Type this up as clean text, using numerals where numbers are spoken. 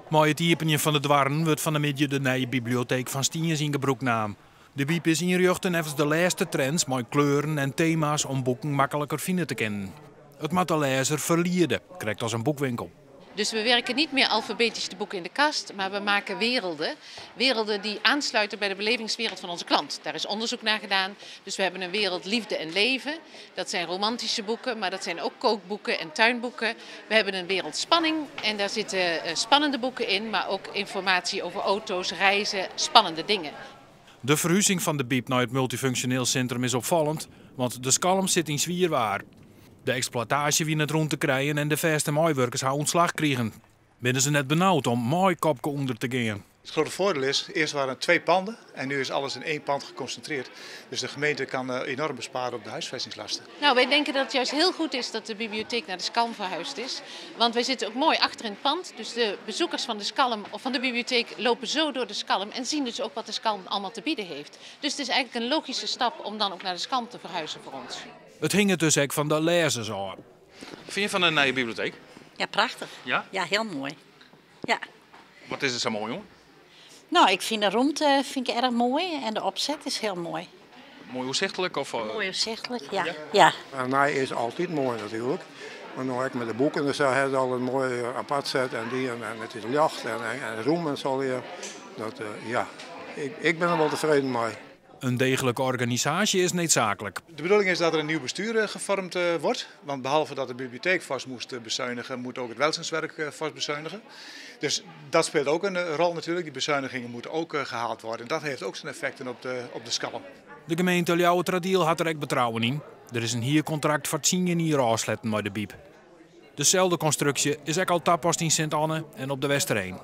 Maar het openen van de dwarren wordt van de middag de nieuwe bibliotheek van Stiens in gebruik genomen. De biep is inrichten nevens de laatste trends met kleuren en thema's om boeken makkelijker vinden te kennen. Het moet de lezer verleiden, krijgt als een boekwinkel. Dus we werken niet meer alfabetisch de boeken in de kast, maar we maken werelden. Werelden die aansluiten bij de belevingswereld van onze klant. Daar is onderzoek naar gedaan. Dus we hebben een wereld liefde en leven. Dat zijn romantische boeken, maar dat zijn ook kookboeken en tuinboeken. We hebben een wereld spanning en daar zitten spannende boeken in, maar ook informatie over auto's, reizen, spannende dingen. De verhuizing van de biep naar het multifunctioneel centrum is opvallend, want de Scalm zit in Zwierwaar. De exploitatie wie net rond te krijgen en de verste maaiwerkers gaan ontslag krijgen. Binnen ze net benauwd om maaikopken onder te gaan. Het grote voordeel is, eerst waren er 2 panden en nu is alles in 1 pand geconcentreerd. Dus de gemeente kan enorm besparen op de huisvestingslasten. Nou, wij denken dat het juist heel goed is dat de bibliotheek naar de Scalm verhuisd is. Want wij zitten ook mooi achter in het pand. Dus de bezoekers van de Scalm of van de bibliotheek lopen zo door de Scalm en zien dus ook wat de Scalm allemaal te bieden heeft. Dus het is eigenlijk een logische stap om dan ook naar de Scalm te verhuizen voor ons. Het hing het dus ook van de lezers aan. Wat vind je van de nieuwe bibliotheek? Ja, prachtig. Ja? Ja, heel mooi. Ja. Wat is het zo mooi, jongen? Nou, ik vind de ruimte erg mooi en de opzet is heel mooi. Mooi overzichtelijk? Of, Mooi overzichtelijk, ja. Ja. Nee, is altijd mooi natuurlijk. Maar nou, ik met de boeken, dus daar hebben al een mooi apart zet en die en het is licht en roem en zo weer. Dat, ja, ik ben er wel tevreden mee. Een degelijke organisatie is noodzakelijk. De bedoeling is dat er een nieuw bestuur gevormd wordt. Want behalve dat de bibliotheek vast moest bezuinigen, moet ook het welzijnswerk vast bezuinigen. Dus dat speelt ook een rol natuurlijk. Die bezuinigingen moeten ook gehaald worden. En dat heeft ook zijn effecten op de Scalm. De gemeente Ljouwertradiel had er ook betrouwen in. Er is een huurcontract voor 10 jaar afsluiten met de biep. Dezelfde constructie is ook al tappast in Sint-Anne en op de Westerheen.